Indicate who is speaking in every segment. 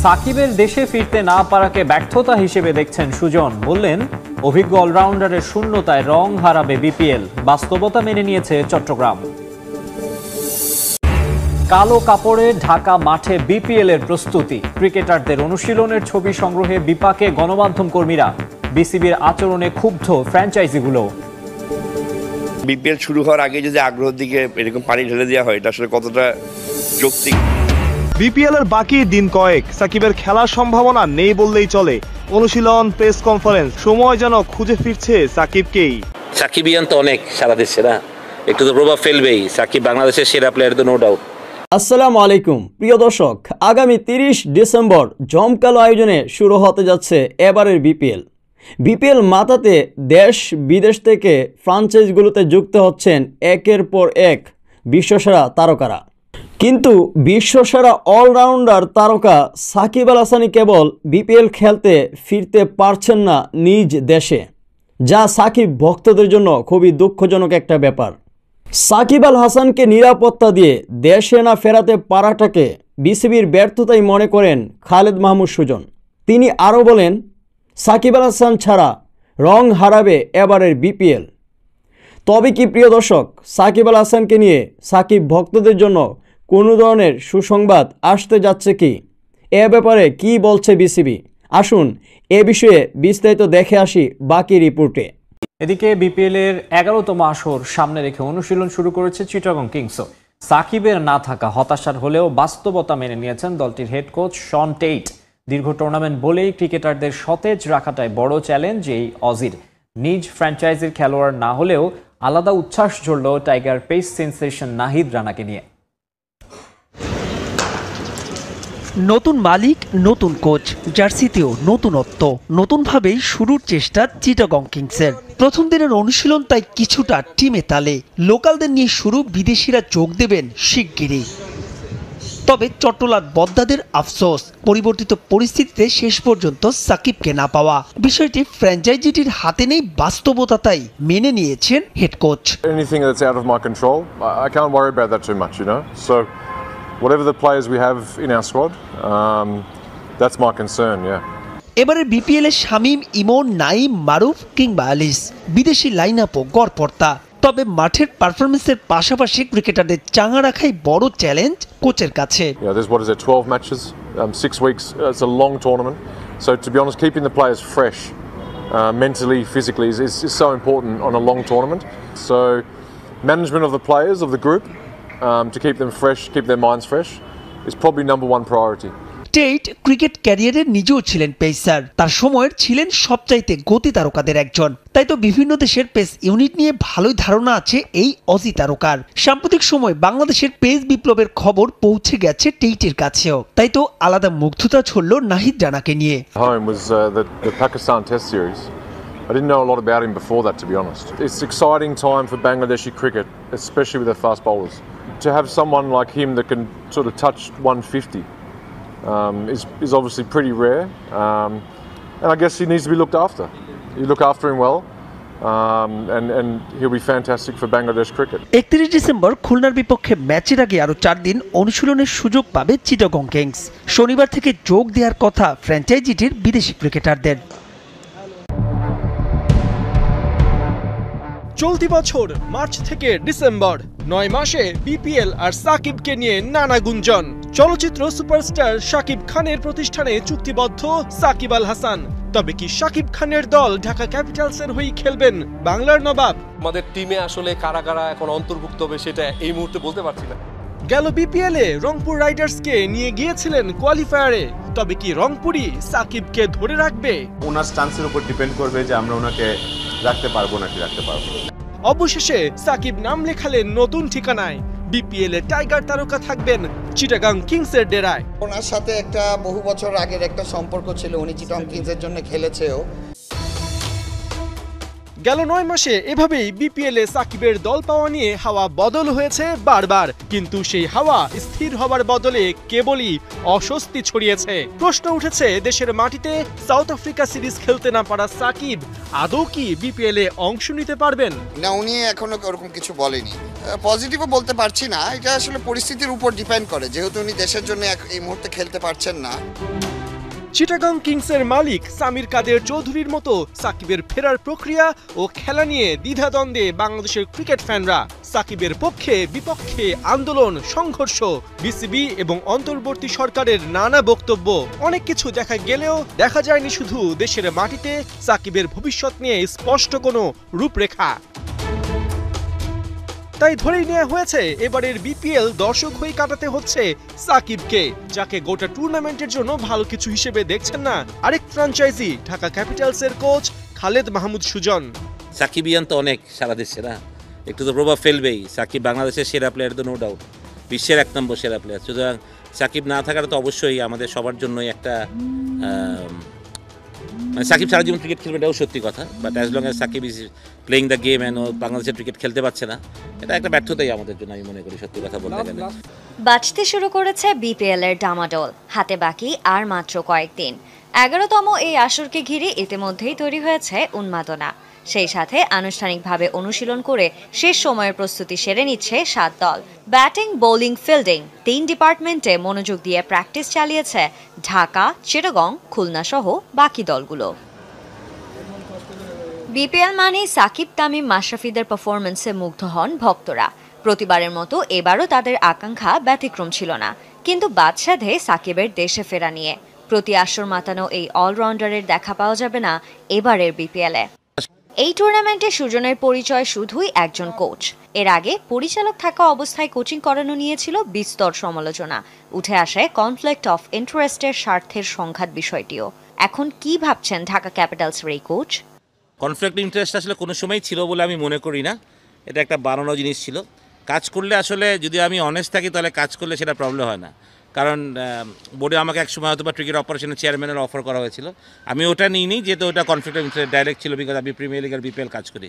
Speaker 1: সাকিবের দেশে ফিরতে না পারাকে ব্যর্থতা হিসেবে দেখছেন সুজন। বললেন, অভিজ্ঞ অলরাউন্ডারের শূন্যতায় রং হারাবে বিপিএল। বাস্তবতা মেনে নিয়েছে চট্টগ্রাম। কালো কাপড়ে ঢাকা মাঠে বিপিএল এর প্রস্তুতি। ক্রিকেটারদের অনুশীলনের ছবি সংগ্রহে বিপাকে গণমাধ্যম কর্মীরা। বিসিবির আচরণে ক্ষুব্ধ ফ্র্যাঞ্চাইজিগুলো।
Speaker 2: বিপিএল শুরু হওয়ার আগে যদি আগ্রহের দিকে এরকম পানি ঢেলে দেওয়া হয়, এটা আসলে কতটা যৌক্তিক?
Speaker 3: বিপিএল এর বাকি দিন কয়েক, সাকিবের খেলার সম্ভাবনা নেই বললেই চলে। অনুশীলন, প্রেস কনফারেন্স, সময় যেন খুঁজে ফিরছে সাকিবকেই।
Speaker 4: সাকিবিয়ান তো অনেক সারা দেশে, না একটু তো প্রভাব ফেলবেই। সাকিব বাংলাদেশের সেরা প্লেয়ার, তো নো ডাউট।
Speaker 5: আসসালামু আলাইকুম প্রিয় দর্শক, আগামী 30 ডিসেম্বর জমকালো আয়োজনে শুরু হতে যাচ্ছে এবারের বিপিএল মাতাতে দেশ বিদেশ থেকে ফ্রাঞ্চাইজগুলোতে যুক্ত হচ্ছেন একের পর এক বিশ্বসেরা তারকারা। কিন্তু বিশ্বসেরা অলরাউন্ডার তারকা সাকিব আল হাসানই কেবল বিপিএল খেলতে ফিরতে পারছেন না নিজ দেশে, যা সাকিব ভক্তদের জন্য খুবই দুঃখজনক একটা ব্যাপার। সাকিব আল হাসানকে নিরাপত্তা দিয়ে দেশে না ফেরাতে পারাটাকে বিসিবির ব্যর্থতাই মনে করেন খালেদ মাহমুদ সুজন। তিনি আরও বলেন, সাকিব আল হাসান ছাড়া রং হারাবে এবারের বিপিএল। তবে কি প্রিয় দর্শক, সাকিব আল হাসানকে নিয়ে সাকিব ভক্তদের জন্য কোনো ধরনের সুসংবাদ আসতে যাচ্ছে কি? এ ব্যাপারে কি বলছে বিসিবি? আসুন এ বিষয়ে বিস্তারিত দেখে আসি বাকি রিপোর্টে।
Speaker 1: এদিকে বিপিএল এর 11তম আসর সামনে রেখে অনুশীলন শুরু করেছে চিটাগং কিংসও। সাকিবের না থাকা হতাশার হলেও বাস্তবতা মেনে নিয়েছেন দলটির হেড কোচ শন টেইট। দীর্ঘ টুর্নামেন্ট বলেই ক্রিকেটারদের সতেজ রাখাটাই বড় চ্যালেঞ্জ এই অজির। নিজ ফ্র্যাঞ্চাইজির খেলোয়াড় না হলেও আলাদা উচ্ছ্বাস ঝরল টাইগার পেস সেন্সেশন নাহিদ রানাকে নিয়ে।
Speaker 6: নতুন মালিক, নতুন কোচ, জার্সিতেও নতুনত্ব, নতুনভাবেই শুরুর চেষ্টা চিটাগং কিংসের। প্রথম দিনের অনুশীলন তাই কিছুটা টিমে তালে। লোকালদের নিয়ে শুরু, বিদেশিরা যোগ দেবেন শিগগিরই। তবে চট্টলার বদ্দাদের আফসোস, পরিবর্তিত পরিস্থিতিতে শেষ পর্যন্ত সাকিবকে না পাওয়া। বিষয়টি ফ্র্যাঞ্চাইজিটির হাতে নেই, বাস্তবতা তাই মেনে নিয়েছেন head coach.
Speaker 7: Whatever the players we have in our squad, that's my concern, yeah.
Speaker 6: এবারে বিপিএল এ শামীম, ইমন, নাইম, মারুফ কিংবা আলিস, বিদেশি লাইন আপও গড়পড়তা। তবে মাঠের পারফরমেন্সের পাশাপাশি ক্রিকেটারদের চাঙা রাখাই বড় চ্যালেঞ্জ কোচের কাছে।
Speaker 7: Yeah, there's 12 matches, 6 weeks. It's a long tournament, so to be honest, keeping the players fresh, mentally, physically, is so important on a long tournament. So, management of the players of the group. To keep them fresh, keep their minds fresh, is probably number one priority.
Speaker 6: Tait cricket ক্যারিয়ারে নিজেও ছিলেন pacer, তার সময়ের ছিলেন সবচাইতে গতি তারকাদের একজন। তাই তো বিভিন্ন দেশের পেস ইউনিট নিয়ে ভালোই ধারণা আছে এই অজি তারকার। সাম্প্রতিক সময় বাংলাদেশের পেস বিপ্লবের খবর পৌঁছে গেছে টেইটের কাছেও, তাই তো আলাদা মুগ্ধতা ছড়ল নাহিদ রানাকে নিয়ে।
Speaker 7: Home was the Pakistan Test series. I didn't know a lot about him before that, to be honest. It's an exciting time for Bangladeshi cricket, especially with their fast bowlers. To have someone like him that can sort of touch 150 is obviously pretty rare, and I guess he needs to be looked after. You look after him well, and he'll be fantastic for Bangladesh cricket.
Speaker 6: 31 December খুলনার বিপক্ষে ম্যাচের আগে আরও 4 দিন অনুশীলনের সুযোগ পাবে Chittagong Kings. শনিবার থেকে যোগ দেওয়ার কথা ফ্র্যাঞ্চাইজিটির বিদেশি ক্রিকেটারদের।
Speaker 8: চলতি বছর মার্চ থেকে ডিসেম্বর 9 মাসে বিপিএল আর সাকিবকে নিয়ে নানা গুঞ্জন। চলচ্চিত্র সুপারস্টার শাকিব খানের প্রতিষ্ঠানে চুক্তিবদ্ধ সাকিব আল হাসান। তবে কি শাকিব খানের দল ঢাকা ক্যাপিটালসের হয়ে খেলবেন বাংলার নবাব?
Speaker 9: আমাদের টিমে আসলে কারা কারা এখন অন্তর্ভুক্ত হবে সেটা এই মুহূর্তে বলতে পারছি না।
Speaker 8: গেল বিপিএল এ রংপুর রাইডার্সকে নিয়ে গিয়েছিলেন কোয়ালিফায়ারে। তবে কি রংপুরই সাকিবকে ধরে রাখবে?
Speaker 10: ওনার স্টান্সের উপর ডিপেন্ড করবে যে আমরা ওনাকে রাখতে পারবো নাকি রাখতে পারবো।
Speaker 8: অবশেষে সাকিব নাম লেখালেন নতুন ঠিকানায়। বিপিএল এ টাইগার তারকা থাকবেন চিটাগং কিংসের ডেরায়।
Speaker 11: ওনার সাথে একটা বহু বছর আগের একটা সম্পর্ক ছিল, উনি চিটাগং কিংসের জন্য খেলেছেও।
Speaker 8: গেল 9 মাসে এভাবেই বিপিএলে সাকিবের দল পাওয়া নিয়ে হাওয়া বদল হয়েছে বারবার, কিন্তু সেই হাওয়া স্থির হবার বদলে কেবলই অস্বস্তি ছড়িয়েছে। প্রশ্ন উঠেছে দেশের মাটিতে সাউথ আফ্রিকা সিরিজ খেলতে না পারা সাকিব আদৌ কি বিপিএলে অংশ নিতে পারবেন?
Speaker 11: না, উনি এখনো ওরকম কিছু বলেনি। পজিটিভও বলতে পারছি না, এটা আসলে পরিস্থিতির উপর ডিপেন্ড করে, যেহেতু উনি দেশের জন্য এই মুহূর্তে খেলতে পারছেন না।
Speaker 8: চিটাগং কিংসের মালিক সামির কাদের চৌধুরীর মতো সাকিবের ফেরার প্রক্রিয়া ও খেলা নিয়ে দ্বিধাদ্বন্দ্বে বাংলাদেশের ক্রিকেট ফ্যানরা। সাকিবের পক্ষে বিপক্ষে আন্দোলন, সংঘর্ষ, বিসিবি এবং অন্তর্বর্তী সরকারের নানা বক্তব্য, অনেক কিছু দেখা গেলেও দেখা যায়নি শুধু দেশের মাটিতে সাকিবের ভবিষ্যৎ নিয়ে স্পষ্ট কোনো রূপরেখা। তাই ধরেই নেওয়া হয়েছে এবারের বিপিএল দর্শক হয়ে কাটাতে হচ্ছে সাকিবকে, যাকে গোটা টুর্নামেন্টের জন্য ভালো কিছু হিসেবে দেখছেন না আরেক ফ্র্যাঞ্চাইজি ঢাকা ক্যাপিটালসের কোচ খালেদ মাহমুদ সুজন।
Speaker 4: সাকিবিয়ান তো অনেক সারা দেশে না, একটু তো প্রভাব ফেলবেই। সাকিব বাংলাদেশের সেরা প্লেয়ার তো নো ডাউট, বিশ্বের 1 নম্বর সেরা প্লেয়ার। সুতরাং সাকিব না থাকাটা তো অবশ্যই আমাদের সবার জন্যই একটা সাকিব সারা জীবন ক্রিকেট খেলবে এটাও সত্যি কথা, but as long as Shakib is playing the game and ও বাংলাদেশের ক্রিকেট খেলতে পারছে না, এটা একটা ব্যর্থতাই আমাদের জন্য আমি মনে করি, সত্যি কথা বলতে গেলে।
Speaker 12: বাঁচতে শুরু করেছে বিপিএল এর ডামাডোল, হাতে বাকি আর মাত্র কয়েকদিন। 11তম এই আসরকে ঘিরে ইতিমধ্যেই তৈরি হয়েছে উন্মাদনা। সেই সাথে আনুষ্ঠানিকভাবে অনুশীলন করে শেষ সময়ের প্রস্তুতি সেরে নিচ্ছে 7 দল। ব্যাটিং, বোলিং, ফিল্ডিং 3 ডিপার্টমেন্টে মনোযোগ দিয়ে প্র্যাকটিস চালিয়েছে ঢাকা, চিটাগং, খুলনা সহ বাকি দলগুলো। বিপিএল মানে সাকিব, তামিম, মাশরাফিদের পারফরমেন্সে মুগ্ধ হন ভক্তরা। প্রতিবারের মতো এবারও তাদের আকাঙ্ক্ষা ব্যতিক্রম ছিল না, কিন্তু বাদ সাধে সাকিবের দেশে ফেরা নিয়ে। প্রতি আসর মাতানো এই অলরাউন্ডারের দেখা পাওয়া যাবে না এবারের বিপিএলে। এই টুর্নামেন্টে সুজনের পরিচয় শুধুই একজন কোচ। এর আগে পরিচালক থাকা অবস্থায় কোচিং করানো নিয়েছিল বিস্তর সমালোচনা। উঠে আসে কনফ্লিক্ট অফ ইন্টারেস্টের স্বার্থের সংঘাত বিষয়টিও। এখন কি ভাবছেন ঢাকা ক্যাপিটালসের এই কোচ?
Speaker 4: কনফ্লিক্ট ইন্টারেস্ট আসলে কোনো সময় ছিল বলে আমি মনে করি না, এটা একটা বানানো জিনিস ছিল। কাজ করলে আসলে যদি আমি অনেস্ট থাকি তাহলে কাজ করলে সেটা প্রবলেম হয় না, কারণ বোর্ডে আমাকে এক সময় হয়তো বা ক্রিকেট অপারেশনের চেয়ারম্যানের অফার করা হয়েছিল, আমি ওটা নিইনি, যেহেতু ওটা কনফ্লিক্ট অফ ইন্টারেস্ট ডাইরেক্ট ছিল, বিকজ আমি প্রিমিয়ার লিগ আর বিপিএল কাজ করি।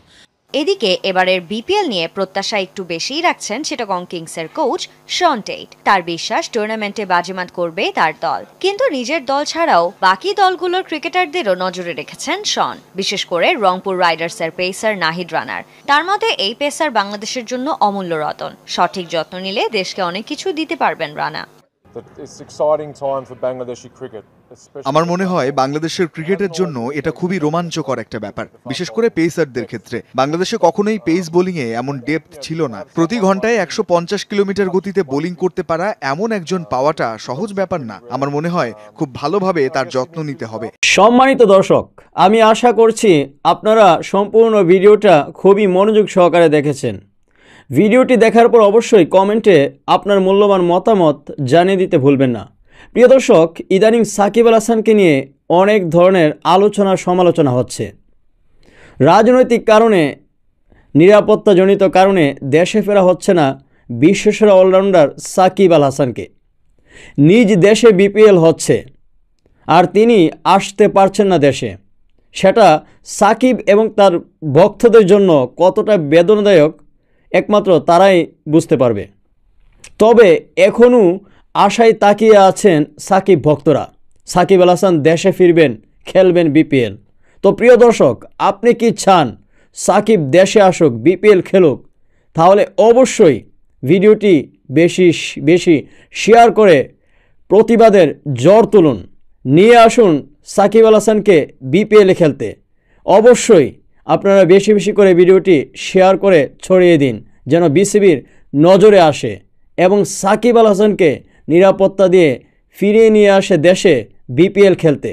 Speaker 12: এদিকে এবারের বিপিএল নিয়ে প্রত্যাশা একটু বেশিই রাখছেন চিটাগং কিংসের কোচ শন টেইট। তার বিশ্বাস টুর্নামেন্টে বাজিমাত করবে তার দল, কিন্তু নিজের দল ছাড়াও বাকি দলগুলোর ক্রিকেটারদেরও নজরে রেখেছেন শন, বিশেষ করে রংপুর রাইডার্সের পেসার নাহিদ রানার। তার মতে এই পেসার বাংলাদেশের জন্য অমূল্য রতন, সঠিক যত্ন নিলে দেশকে অনেক কিছু দিতে পারবেন রানা।
Speaker 13: আমার মনে হয় বাংলাদেশের ক্রিকেটের জন্য এটা খুবই রোমাঞ্চকর একটা ব্যাপার, বিশেষ করে পেসারদের ক্ষেত্রে। বাংলাদেশে কখনোই পেস বোলিংয়ে এমন ডেপথ ছিল না। প্রতি ঘন্টায় 150 কিলোমিটার গতিতে বোলিং করতে পারা এমন একজন পাওয়াটা সহজ ব্যাপার না। আমার মনে হয় খুব ভালোভাবে তার যত্ন নিতে হবে।
Speaker 5: সম্মানিত দর্শক, আমি আশা করছি আপনারা সম্পূর্ণ ভিডিওটা খুবই মনোযোগ সহকারে দেখেছেন। ভিডিওটি দেখার পর অবশ্যই কমেন্টে আপনার মূল্যবান মতামত জানিয়ে দিতে ভুলবেন না। প্রিয় দর্শক, ইদানিং সাকিব আল হাসানকে নিয়ে অনেক ধরনের আলোচনা সমালোচনা হচ্ছে। রাজনৈতিক কারণে, নিরাপত্তাজনিত কারণে দেশে ফেরা হচ্ছে না বিশ্বসেরা অলরাউন্ডার সাকিব আল হাসানকে। নিজ দেশে বিপিএল হচ্ছে আর তিনি আসতে পারছেন না দেশে। সেটা সাকিব এবং তার ভক্তদের জন্য কতটা বেদনাদায়ক একমাত্র তারাই বুঝতে পারবে। তবে এখনও আশায় তাকিয়ে আছেন সাকিব ভক্তরা। সাকিব আল হাসান দেশে ফিরবেন, খেলবেন বিপিএল। তো প্রিয় দর্শক, আপনি কি চান সাকিব দেশে আসুক, বিপিএল খেলুক? তাহলে অবশ্যই ভিডিওটি বেশি বেশি শেয়ার করে প্রতিবাদের জ্বর তুলুন, নিয়ে আসুন সাকিব আল হাসানকে বিপিএলে খেলতে। অবশ্যই আপনারা বেশি বেশি করে ভিডিওটি শেয়ার করে ছড়িয়ে দিন, যেন বিসিবির নজরে আসে এবং সাকিব আল হাসানকে নিরাপত্তা দিয়ে ফিরিয়ে নিয়ে আসে দেশে বিপিএল খেলতে।